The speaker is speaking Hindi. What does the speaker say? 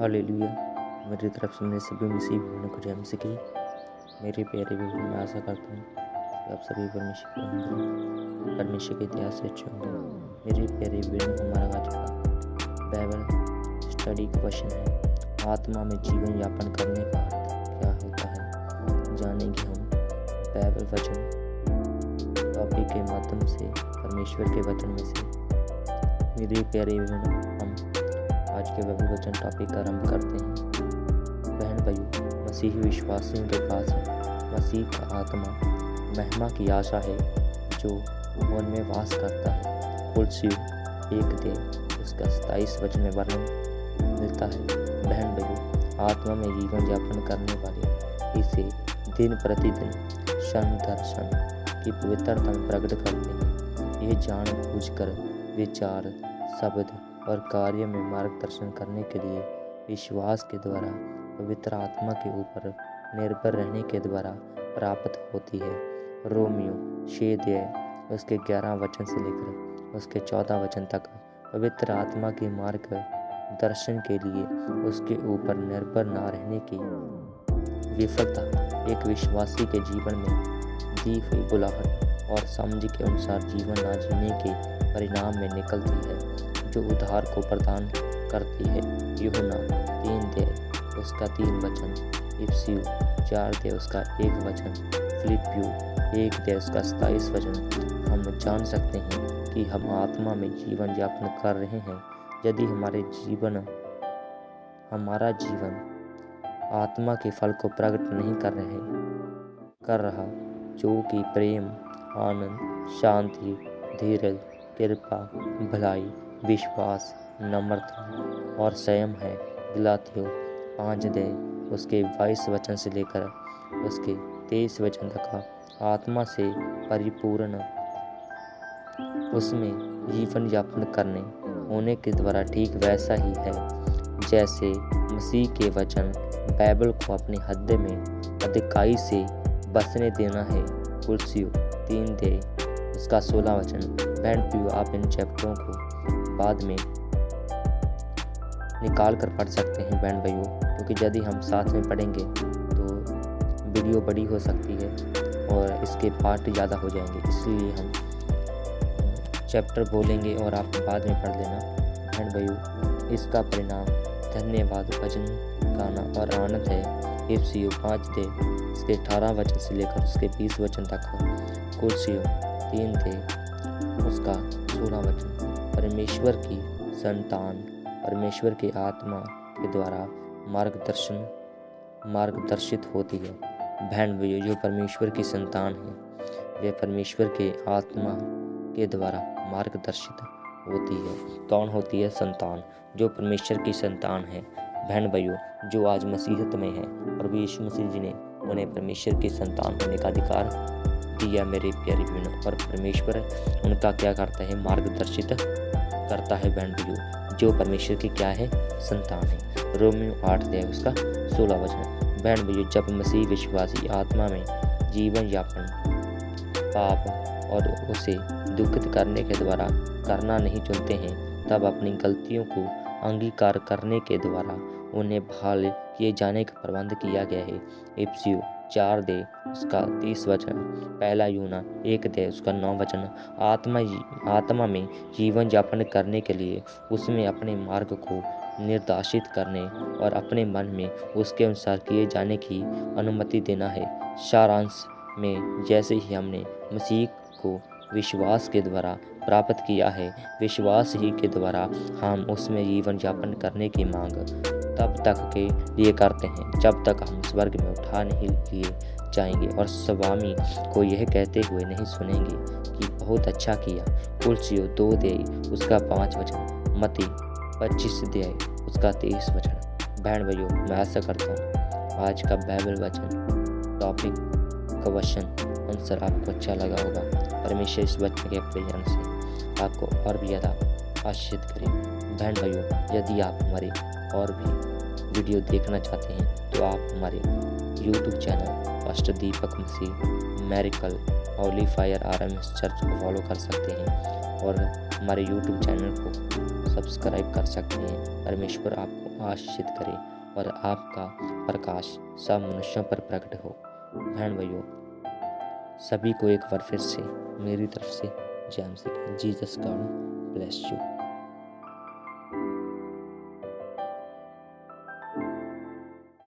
हालेलुया। मेरी तरफ से मेरे सभी मसीह भाइयों को जय मसीह की। मेरे प्यारे भाइयों, मैं आशा करता हूँ कि आप सभी परमेश्वर के दया से अच्छे होंगे। मेरे प्यारे भाइयों, हमारा आज का बाइबल स्टडी क्वेश्चन है, आत्मा में जीवन यापन करने का अर्थ क्या होता है। जानेंगे हम बाइबल वचन टॉपिक के माध्यम से, परमेश्वर के वचन में से। मेरे प्यारे भाइयों, हम आज के बाइबल वचन टॉपिक का आरंभ करते हैं। बहन भाइयों, मसीही विश्वासियों के पास मसीह का आत्मा महिमा की आशा है जो उनमें वास करता है। कुलसियों 1 उसका 27 वचन में वर्णन मिलता है। बहन भाइयों, आत्मा में जीवन यापन करने वाले इसे दिन प्रतिदिन क्षण दर क्षण की पवित्रता में प्रकट करते हैं। यह जानबूझकर विचार, शब्द और कार्य में मार्गदर्शन करने के लिए विश्वास के द्वारा पवित्र आत्मा के ऊपर निर्भर रहने के द्वारा प्राप्त होती है। रोमियो 6 उसके 11 वचन से लेकर उसके 14 वचन तक पवित्र आत्मा के मार्ग दर्शन के लिए उसके ऊपर निर्भर न रहने की विफलता एक विश्वासी के जीवन में दी हुई बुलाहट और समझ के अनुसार जीवन न जीने के परिणाम में निकलती है, जो उद्धार को प्रदान करती है। यूहन्ना 3 उसका 3 वचन, इफिसियों 4 उसका 1 वचन, फिलिपियों 1 उसका 27 वचन। हम जान सकते हैं कि हम आत्मा में जीवन यापन कर रहे हैं यदि हमारा जीवन आत्मा के फल को प्रकट नहीं कर रहा, जो कि प्रेम, आनंद, शांति, धीरज, कृपा, भलाई, विश्वास, नम्रता और संयम है। गलातियों 5 उसके 22 वचन से लेकर उसके 23 वचन तक आत्मा से परिपूर्ण उसमें जीवन यापन करने होने के द्वारा ठीक वैसा ही है जैसे मसीह के वचन बाइबल को अपने हृदय में अधिकाई से बसने देना है। कुलसियों 3 उसका 16 वचन। बहन प्रियो, आप इन चैप्टरों को बाद में निकाल कर पढ़ सकते हैं बहन भाइयों, क्योंकि यदि हम साथ में पढ़ेंगे तो वीडियो बड़ी हो सकती है और इसके पार्ट ज़्यादा हो जाएंगे। इसलिए हम चैप्टर बोलेंगे और आप बाद में पढ़ लेना। बहन भाइयों, इसका परिणाम धन्यवाद, भजन गाना और आनंद है। इफिसियों 5 इसके 18 वचन से लेकर उसके 20 वचन तक। कुलसियों 3 उसका 16 वचन। परमेश्वर की संतान परमेश्वर के आत्मा के द्वारा मार्गदर्शित होती है। बहन भाइयों, जो परमेश्वर की संतान है वे परमेश्वर के आत्मा के द्वारा मार्गदर्शित होती है। कौन होती है संतान? जो परमेश्वर की संतान है। बहन भाइयों, जो आज मसीहत में है और यीशु मसीह जी ने उन्हें परमेश्वर की संतान होने का अधिकार दिया मेरे प्यारे बहनों, और परमेश्वर उनका क्या करता है? मार्गदर्शित करता है। बहन भाइयों, जो परमेश्वर की क्या है? संतान है। रोमियो 8 उसका 16 वचन। बहन भाइयों, जब मसीह विश्वासी आत्मा में जीवन यापन पाप और उसे दुखित करने के द्वारा करना नहीं चुनते हैं, तब अपनी गलतियों को अंगीकार करने के द्वारा उन्हें बहाल किए जाने का प्रबंध किया गया है। इफिसियों 4 उसका 30 वचन। पहला यूहन्ना 1 उसका 9 वचन। आत्मा में जीवन यापन करने के लिए उसमें अपने मार्ग को निर्देशित करने और अपने मन में उसके अनुसार किए जाने की अनुमति देना है। सारांश में, जैसे ही हमने मसीह को विश्वास के द्वारा प्राप्त किया है, विश्वास ही के द्वारा हम उसमें जीवन यापन करने की मांग तब तक के लिए करते हैं जब तक हम स्वर्ग में उठा नहीं लिए जाएंगे और स्वामी को यह कहते हुए नहीं सुनेंगे कि बहुत अच्छा किया। कुलसियों 2 उसका 5 वचन। मत्ती 25 उसका 23 वचन। बहन भाइयों, मैं आशा करता हूँ आज का बाइबल वचन टॉपिक क्वेश्चन आंसर आपको अच्छा लगा होगा। परमेश्वर इस वचन के प्रयोजन से आपको और भी ज़्यादा आशीषित करें। बहन भाइयों, यदि आप हमारे और भी वीडियो देखना चाहते हैं तो आप हमारे YouTube चैनल पास्टर दीपक मसीह मैरिकल होली फायर RMS चर्च को फॉलो कर सकते हैं और हमारे YouTube चैनल को सब्सक्राइब कर सकते हैं। परमेश्वर आपको आशीषित करे और आपका प्रकाश सब मनुष्यों पर प्रकट हो। बहन भाइयों, सभी को एक बार फिर से मेरी तरफ से जय मसीह की। Jesus God bless you.